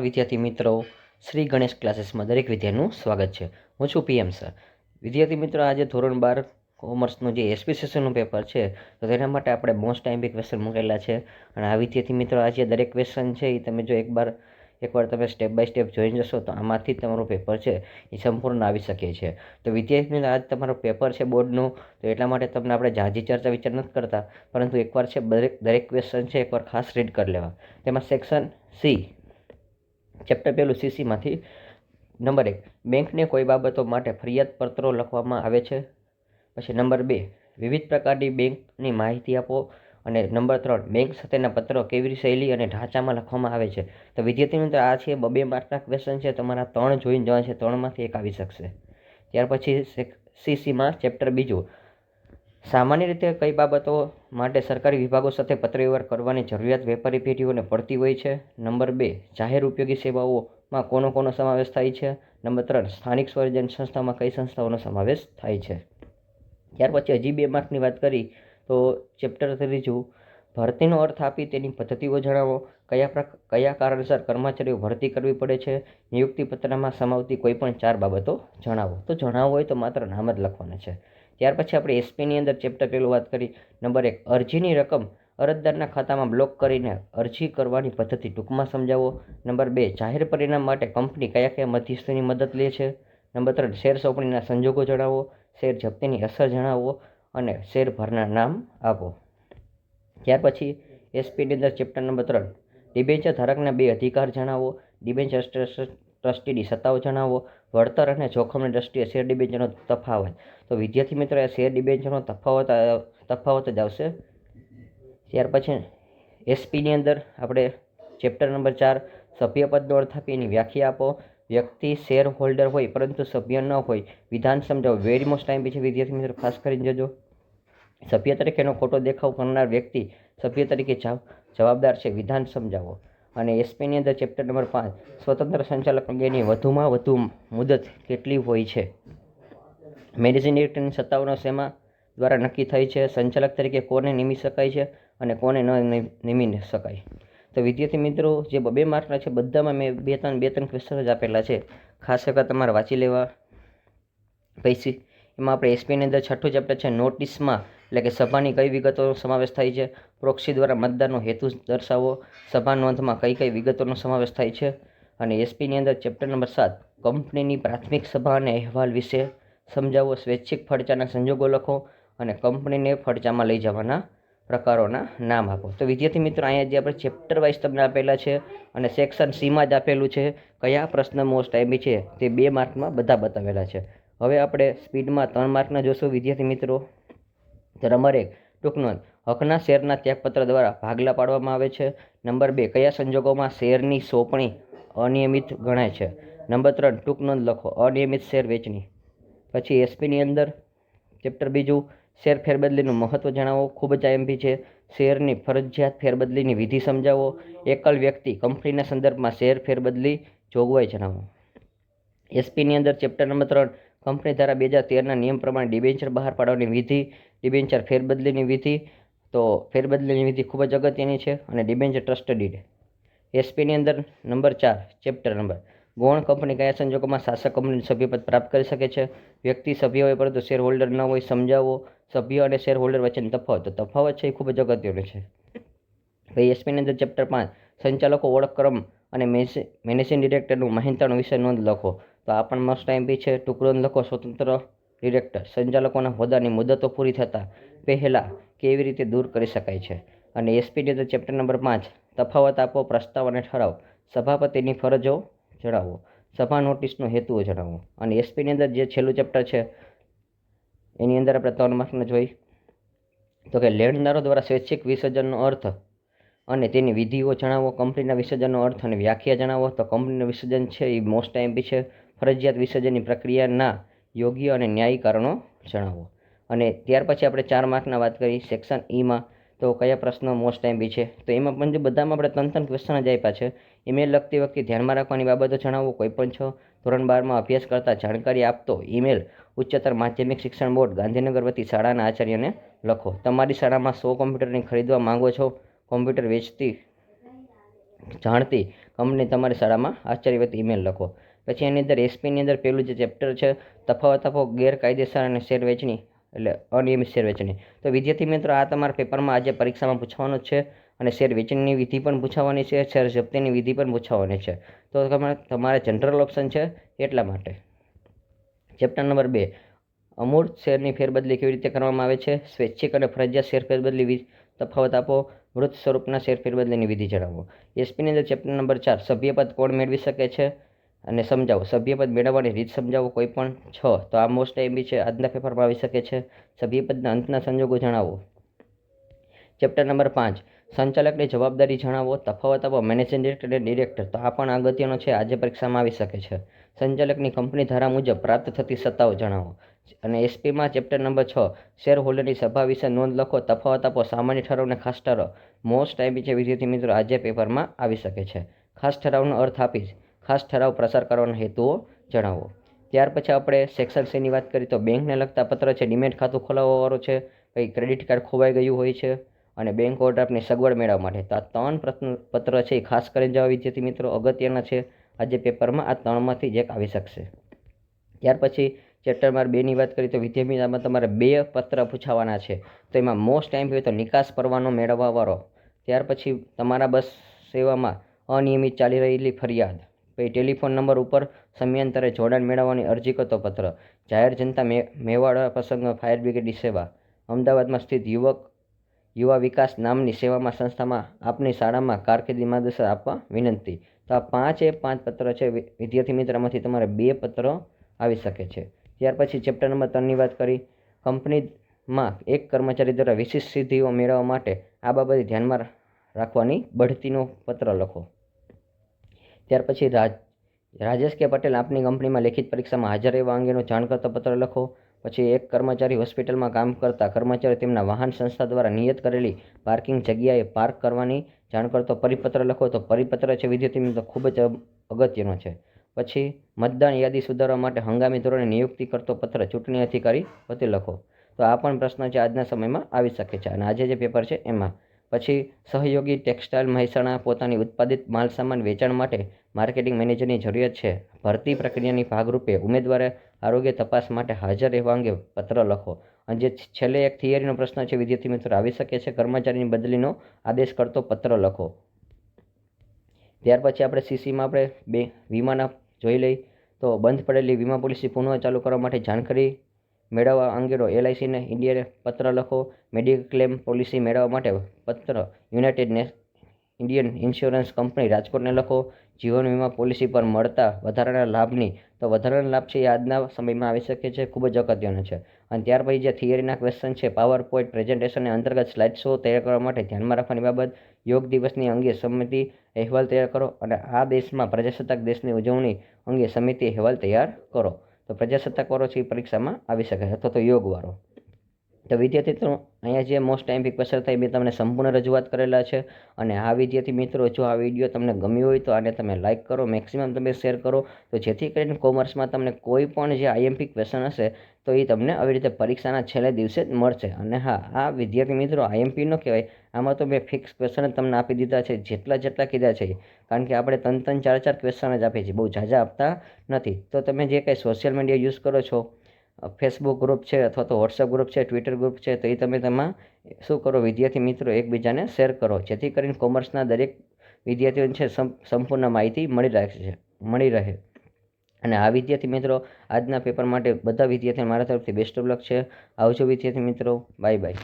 વિદ્યાર્થી મિત્રો, શ્રી ગણેશ ક્લાસીસમાં દરેક વિદ્યાર્થીનું સ્વાગત છે. હું છું પીએમ સર. વિદ્યાર્થી મિત્રો, આજે ધોરણ 12 કોમર્સનું જે એસપીસીસીનું પેપર છે તો તેના માટે આપણે મોસ્ટ ટાઈમ્પી ક્વેશ્ચન મૂકેલા છે. અને આ વિદ્યાર્થી મિત્રો, આજે દરેક ક્વેશ્ચન છે એ તમે જો એકવાર તમે સ્ટેપ બાય સ્ટેપ જોઈ જશો તો આમાંથી તમારું પેપર છે એ સંપૂર્ણ આવી શકે છે. તો વિદ્યાર્થી મિત્રો, આજ તમારું પેપર છે બોર્ડનું, તો એટલા માટે તમને આપણે ઝાઝી ચર્ચા વિચાર નથી કરતા, પરંતુ એકવાર છે દરેક ક્વેશ્ચન છે એકવાર ખાસ રીડ કરી લેવા. તેમાં સેક્શન સી, ચેપ્ટર પહેલું સીસીમાંથી નંબર 1, બેંકને કોઈ બાબતો માટે ફરિયાદ પત્રો લખવામાં આવે છે. પછી નંબર 2, વિવિધ પ્રકારની બેંકની માહિતી આપો. અને નંબર 3, બેંક સાથેના પત્રો કેવી શૈલી અને ઢાંચામાં લખવામાં આવે છે. તો વિદ્યાર્થી મિત્રો, આ છે 2 માર્કના ક્વેશ્ચન છે. તમારા 3 જોઈને જવા છે, 3માંથી 1 આવી શકશે. ત્યાર પછી સીસીમાં ચેપ્ટર બીજું, સામાન્ય રીતે કઈ બાબતો માટે સરકારી વિભાગો સાથે પત્રવ્યવહાર કરવાની જરૂરિયાત વેપારી પેઢીઓને પડતી હોય છે. નંબર 2, જાહેર ઉપયોગી સેવાઓમાં કોનો સમાવેશ થાય છે. નંબર 3, સ્થાનિક સ્વરાજ્ય સંસ્થામાં કઈ સંસ્થાઓનો સમાવેશ થાય છે. ત્યાર પછી હજી 2 માર્કની વાત કરી તો ચેપ્ટર ત્રીજું, ભરતીનો અર્થ આપી તેની પદ્ધતિઓ જણાવો. કયા કારણસર કર્મચારીઓ ભરતી કરવી પડે છે. નિયુક્તિ પત્રમાં સમાવતી કોઈ પણ 4 બાબતો જણાવો. તો જણાવવું હોય તો માત્ર નામ જ લખવાના છે. ત્યાર પછી આપણે એસપીની અંદર ચેપ્ટર પહેલું વાત કરી. નંબર 1, અરજીની રકમ અરજદારના ખાતામાં બ્લોક કરીને અરજી કરવાની પદ્ધતિ ટૂંકમાં સમજાવો. નંબર 2, જાહેર પરિણામ માટે કંપની કયા મધ્યસ્થીની મદદ લે છે. નંબર 3, શેર સોંપણીના સંજોગો જણાવો. શેર જપ્તીની અસર જણાવો અને શેર ભરનાર નામ આપો. ત્યાર પછી એસપીની અંદર ચેપ્ટર નંબર 3, ડિબેન્ચર ધારકના 2 અધિકાર જણાવો. ડિબેન્ચર ટ્રસ્ટીની સત્તાઓ જણાવો. વળતર અને જોખમની દ્રષ્ટિએ શેર ડિબેન્ચરનો તફાવત. તો વિદ્યાર્થી મિત્રો, આ શેર ડિબેન્ચરનો તફાવત જ આવશે. ત્યાર પછી એસપીની અંદર આપણે ચેપ્ટર નંબર 4, સભ્યપદનો અર્થ આપી એની વ્યાખ્યા આપો. વ્યક્તિ શેર હોલ્ડર હોય પરંતુ સભ્ય ન હોય, વિધાન સમજાવો. વેરી મોસ્ટ ટાઈમ છે વિદ્યાર્થી મિત્રો, ખાસ કરીને જજો. સભ્ય તરીકેનો ખોટો દેખાવ કરનાર વ્યક્તિ સભ્ય તરીકે જવાબદાર છે, વિધાન સમજાવો. અને એસપીની અંદર ચેપ્ટર નંબર 5, સ્વતંત્ર સંચાલક અંગેની વધુમાં વધુ મુદત કેટલી હોય છે. મેનેજિંગ ડિરેક્ટરની સત્તાઓનો શેમાં દ્વારા નક્કી થાય છે. સંચાલક તરીકે કોને નિમી શકાય છે અને કોને ન નિમી શકાય. તો વિદ્યાર્થી મિત્રો, જે 2 માર્કના છે બધામાં મેં 2-3 ક્વેશ્ચન જ આપેલા છે, ખાસ કરીને તમારે વાંચી લેવા. પછી એમાં આપણે એસપીની અંદર છઠ્ઠું ચેપ્ટર છે, નોટિસમાં એટલે કે સભાની કઈ વિગતોનો સમાવેશ થાય છે. પ્રોક્સી દ્વારા મતદાનનો હેતુ દર્શાવો. સભા નોંધમાં કઈ વિગતોનો સમાવેશ થાય છે. અને એસપીની અંદર ચેપ્ટર નંબર 7, કંપનીની પ્રાથમિક સભા અને અહેવાલ વિશે સમજાવો. સ્વૈચ્છિક ફડચાના સંજોગો લખો અને કંપનીને ફડચામાં લઈ જવાના પ્રકારોના નામ આપો. તો વિદ્યાર્થી મિત્રો, અહીંયા જે આપણે ચેપ્ટર વાઇઝ તમને આપેલા છે અને સેક્શન સીમાં જ આપેલું છે કયા પ્રશ્ન મોસ્ટ ટાઈમી છે તે 2 માર્કમાં બધા બતાવેલા છે. હવે આપણે સ્પીડમાં 3 માર્કના જોશું વિદ્યાર્થી મિત્રો. તો નંબર 1, ટૂંક નોંધ, હકના શેરના ત્યાગપત્ર દ્વારા ભાગલા પાડવામાં આવે છે. નંબર 2, કયા સંજોગોમાં શેરની સોંપણી અનિયમિત ગણાય છે. નંબર 3, ટૂંક નોંધ લખો. અનિયમિત શેર વેચણી. પછી એસપીની અંદર ચેપ્ટર બીજું, શેર ફેરબદલીનું મહત્વ જણાવો. ખૂબ જ આઈએમપી છે. શેરની ફરજિયાત ફેરબદલીની વિધિ સમજાવો. એકલ વ્યક્તિ કંપનીના સંદર્ભમાં શેર ફેરબદલી જોગવાઈ જણાવો. એસપીની અંદર ચેપ્ટર નંબર 3, કંપની ધારા 2013ના નિયમ પ્રમાણે ડિબેન્ચર બહાર પાડવાની વિધિ, ડિબેન્ચર ફેરબદલીની વિધિ. તો ફેરબદલીની વિધિ ખૂબ જ અગત્યની છે. અને ડિબેન્ચર ટ્રસ્ટ ડીડ. એસપીની અંદર નંબર 4, ચેપ્ટર નંબર, ગૌણ કંપની કયા સંજોગોમાં શાસક કંપનીનું સભ્યપદ પ્રાપ્ત કરી શકે છે. વ્યક્તિ સભ્ય હોય પરંતુ શેર હોલ્ડર ન હોય, સમજાવો. સભ્ય અને શેર હોલ્ડર વચ્ચેનો તફાવત. તો તફાવત છે એ ખૂબ જ અગત્યનો છે. ભાઈ એસપીની અંદર ચેપ્ટર 5, સંચાલકો ઓળખક્રમ અને મેનેજિંગ ડિરેક્ટરનું મહેનતાણું વિશે નોંધ લખો. તો આ પણ મસ્ટ ટાઈમ બી છે. ટૂંક નોંધ લખો. સ્વતંત્ર ડિરેક્ટર સંચાલકોના હોદ્દાની મુદતો પૂરી થતાં પહેલાં કેવી રીતે દૂર કરી શકાય છે. અને એસપીની અંદર ચેપ્ટર નંબર 5, તફાવત આપો. પ્રસ્તાવ અને ઠરાવ. સભાપતિની ફરજો જણાવો. સભા નોટિસનો હેતુઓ જણાવો. અને એસપીની અંદર જે છેલ્લું ચેપ્ટર છે એની અંદર આપણે 3 માર્કના જોઈ તો કે લેણદારો દ્વારા સ્વૈચ્છિક વિસર્જનનો અર્થ અને તેની વિધિઓ જણાવો. કંપનીના વિસર્જનનો અર્થ અને વ્યાખ્યા જણાવો. તો કંપનીનું વિસર્જન છે એ મોસ્ટ ટાઈમ બી છે. ફરજિયાત વિસર્જનની પ્રક્રિયાના યોગ્ય અને ન્યાયી કારણો જણાવો. અને ત્યાર પછી આપણે 4 માર્કના વાત કરી સેક્શન ઈમાં. તો કયા પ્રશ્નો મોસ્ટ ટાઈમ બી છે. તો એમાં પણ બધામાં આપણે 3 ક્વેશ્ચન જ આપ્યા છે. ઈમેલ લખતી વખતે ધ્યાનમાં રાખવાની બાબતો જણાવો. કોઈપણ ધોરણ 12માં અભ્યાસ કરતા જાણકારી આપતો ઈમેલ ઉચ્ચતર માધ્યમિક શિક્ષણ બોર્ડ ગાંધીનગર વતી શાળાના આચાર્યને લખો. તમારી શાળામાં 100 કોમ્પ્યુટરની ખરીદવા માંગો છો. કોમ્પ્યુટર વેચતી જાણતી કંપની તમારી શાળામાં આચાર્ય વતી ઈમેલ લખો. પછી એની અંદર એસપીની અંદર પહેલું જે ચેપ્ટર છે તફાવત આપો ગેરકાયદેસર અને શેર વેચણી એટલે અનિયમિત શેર વેચણી. તો વિદ્યાર્થી મિત્રો આ તમારા પેપરમાં આજે પરીક્ષામાં પૂછવાનું જ છે અને શેર વેચણીની વિધિ પણ પૂછાવાની છે, શેર જપ્તીની વિધિ પણ પૂછાવાની છે. તો તમારે જનરલ ઓપ્શન છે એટલા માટે. ચેપ્ટર નંબર 2 અમૂર્ત શેરની ફેરબદલી કેવી રીતે કરવામાં આવે છે. સ્વૈચ્છિક અને ફરજિયાત શેર ફેરબદલી તફાવત આપો. મૃત સ્વરૂપના શેર ફેરબદલીની વિધિ જણાવો. એસપીની અંદર ચેપ્ટર નંબર 4 સભ્યપદ કોણ મેળવી શકે છે અને સમજાવો. સભ્યપદ મેળવવાની રીત સમજાવો. કોઈ પણ 6 તો આ મોસ્ટ એમબી છે, આજના પેપરમાં આવી શકે છે. સભ્યપદના અંતના સંજોગો જણાવો. ચેપ્ટર નંબર 5 સંચાલકની જવાબદારી જણાવો. તફાવત આપો મેનેજિંગ ડિરેક્ટર અને ડિરેક્ટર. તો આ પણ અગત્યનો છે, આજે પરીક્ષામાં આવી શકે છે. સંચાલકની કંપની ધારા મુજબ પ્રાપ્ત થતી સત્તાઓ જણાવો. અને એસપીમાં ચેપ્ટર નંબર 6 શેર હોલ્ડરની સભા વિશે નોંધ લખો. તફાવત આપો સામાન્ય ઠરાવ અને ખાસ ઠરાવ. મોસ્ટ એમબી છે વિદ્યાર્થી મિત્રો, આજે પેપરમાં આવી શકે છે. ખાસ ઠરાવનો અર્થ આપીશ. ખાસ ઠરાવ પ્રસાર કરવાના હેતુઓ જણાવો. ત્યાર પછી આપણે સેક્શન સીની વાત કરીએ તો બેંકને લગતા પત્ર છે, ડિમેટ ખાતું ખોલાવવાવાળો છે, પછી ક્રેડિટ કાર્ડ ખોવાઈ ગયું હોય છે અને બેંક ઓવરડ્રાફ્ટની સગવડ મેળવવા માટે. તો આ 3 પત્ર છે એ ખાસ કરીને જવા વિદ્યાર્થી મિત્રો અગત્યના છે. આજે પેપરમાં આ 3માંથી જ એક આવી શકશે. ત્યાર પછી ચેપ્ટર નંબર 2ની વાત કરીએ તો વિદ્યાર્થી આમાં તમારે 2 પત્ર પૂછાવાના છે. તો એમાં મોસ્ટ ટાઈમ હોય તો નિકાસ પરવાનો મેળવવાવાળો. ત્યાર પછી તમારા બસ સેવામાં અનિયમિત ચાલી રહેલી ફરિયાદ. પછી ટેલિફોન નંબર ઉપર સમયાંતરે જોડાણ મેળવવાની અરજી કરતો પત્ર. જાહેર જનતા મેવાડા પ્રસંગમાં ફાયર બ્રિગેડની સેવા. અમદાવાદમાં સ્થિત યુવા વિકાસ નામની સેવામાં સંસ્થામાં આપની શાળામાં કારકિર્દી માર્ગદર્શન આપવા વિનંતી. તો આ 5 પત્ર છે વિદ્યાર્થી મિત્રમાંથી તમારે 2 પત્રો આવી શકે છે. ત્યાર પછી ચેપ્ટર નંબર 3ની વાત કરી. કંપનીમાં એક કર્મચારી દ્વારા વિશિષ્ટ સિદ્ધિઓ મેળવવા માટે આ બાબતે ધ્યાનમાં રાખવાની બઢતીનો પત્ર લખો. ત્યાર પછી રાજેશ કે પટેલ આપની કંપનીમાં લેખિત પરીક્ષામાં હાજર રહેવા અંગેનો જાણ કરતો પત્ર લખો. પછી એક કર્મચારી હોસ્પિટલમાં કામ કરતા કર્મચારી તેમના વાહન સંસ્થા દ્વારા નિયત કરેલી પાર્કિંગ જગ્યાએ પાર્ક કરવાની જાણ કરતો પરિપત્ર લખો. તો પરિપત્ર છે વિદ્યાર્થી મિત્રો ખૂબ જ અગત્યનો છે. પછી મતદાન યાદી સુધારવા માટે હંગામી ધોરણે નિયુક્તિ કરતો પત્ર ચૂંટણી અધિકારી વતી લખો. તો આ પણ પ્રશ્ન છે આજના સમયમાં આવી શકે છે અને આજે જે પેપર છે એમાં. પછી સહયોગી ટેક્સટાઇલ મહેસાણા પોતાની ઉત્પાદિત માલસામાન વેચાણ માટે માર્કેટિંગ મેનેજરની જરૂરિયાત છે. ભરતી પ્રક્રિયાની ભાગરૂપે ઉમેદવારે આરોગ્ય તપાસ માટે હાજર રહેવા અંગે પત્ર લખો. અને જે છેલ્લે એક થિયરીનો પ્રશ્ન છે વિદ્યાર્થી મિત્રો આવી શકે છે. કર્મચારીની બદલીનો આદેશ કરતો પત્ર લખો. ત્યાર પછી આપણે સીસીમાં આપણે વીમાના જોઈ લઈ તો બંધ પડેલી વીમા પોલિસી પુનઃ ચાલુ કરવા માટે જાણકારી મેળવવા અંગેનો એલઆઈસીને ઇન્ડિયાને પત્ર લખો. મેડિક્લેમ પોલિસી મેળવવા માટે પત્ર યુનાઇટેડ ઇન્ડિયન ઇન્સ્યોરન્સ કંપની રાજકોટને લખો. જીવન વીમા પોલિસી પર મળતા વધારાના લાભની તો વધારાના લાભ છે એ આજના સમયમાં આવી શકે છે, ખૂબ જ અગત્યનો છે. અને ત્યાર પછી જે થિયરીના ક્વેશ્ચન છે પાવર પોઈન્ટ પ્રેઝન્ટેશન અંતર્ગત સ્લાઇડ શો તૈયાર કરવા માટે ધ્યાનમાં રાખવાની બાબત. યોગ દિવસની અંગે સમિતિ અહેવાલ તૈયાર કરો અને આ દેશમાં પ્રજાસત્તાક દિવસની ઉજવણી અંગે સમિતિ અહેવાલ તૈયાર કરો. તો પ્રજાસત્તાક વાળો છે એ પરીક્ષામાં આવી શકે છે અથવા તો યોગ વાળો. તો વિદ્યાર્થી મિત્રો અહીંયા જે મોસ્ટ ટાઈમ ક્વેશ્ચન થાય મેં તમને સંપૂર્ણ રજૂઆત કરેલા છે. અને આ વિદ્યાર્થી મિત્રો જો આ વિડીયો તમને ગમ્યો હોય તો આને તમે લાઇક કરો, મેક્સિમમ તમે શેર કરો, તો જેથી કરીને કોમર્સમાં તમને કોઈ પણ જે આઈએમપી ક્વેશ્ચન હશે તો એ તમને આવી રીતે પરીક્ષાના છેલ્લે દિવસે જ મળશે. અને હા, આ વિદ્યાર્થી મિત્રો આઈએમપી ન કહેવાય, આમાં તો મેં ફિક્સ ક્વેશ્ચન જ તમને આપી દીધા છે, જેટલા કીધા છે. કારણ કે આપણે 3-4 ક્વેશ્ચન જ આપીએ છીએ, બહુ ઝાઝા આપતા નથી. તો તમે જે કંઈ સોશિયલ મીડિયા યુઝ કરો છો, ફેસબુક ગ્રુપ છે અથવા તો વોટ્સઅપ ગ્રુપ છે, ટ્વિટર ગ્રુપ છે, તો એ તમે તેમાં શું કરો વિદ્યાર્થી મિત્રો એકબીજાને શેર કરો, જેથી કરીને કોમર્સના દરેક વિદ્યાર્થીઓને છે સંપૂર્ણ માહિતી મળી રહે. અને આ વિદ્યાર્થી મિત્રો આજના પેપર માટે બધા વિદ્યાર્થીઓ મારા તરફથી બેસ્ટ ઓફ લક છે. આવજો વિદ્યાર્થી મિત્રો, બાય બાય.